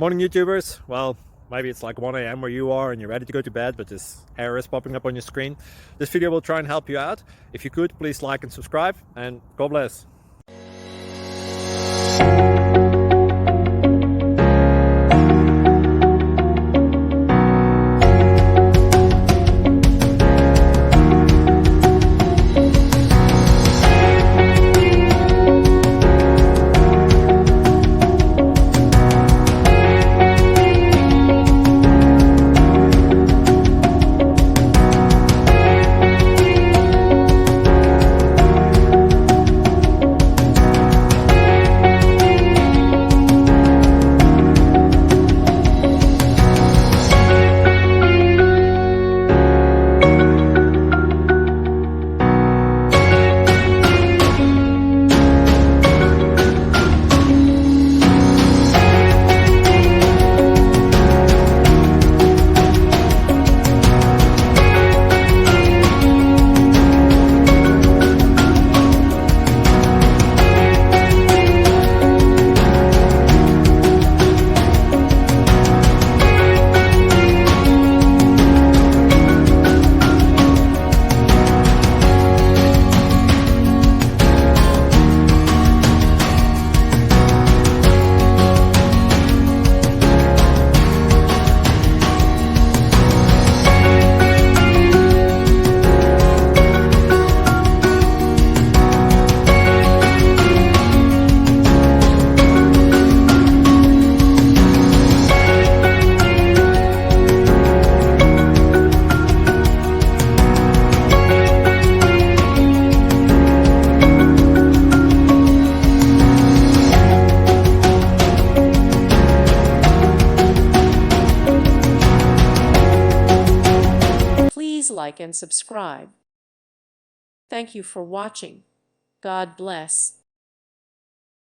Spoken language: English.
Morning YouTubers. Well, maybe it's like 1 a.m. where you are and you're ready to go to bed, but this error is popping up on your screen. This video will try and help you out. If you could, please like and subscribe, and God bless. Please like and subscribe. Thank you for watching. God bless.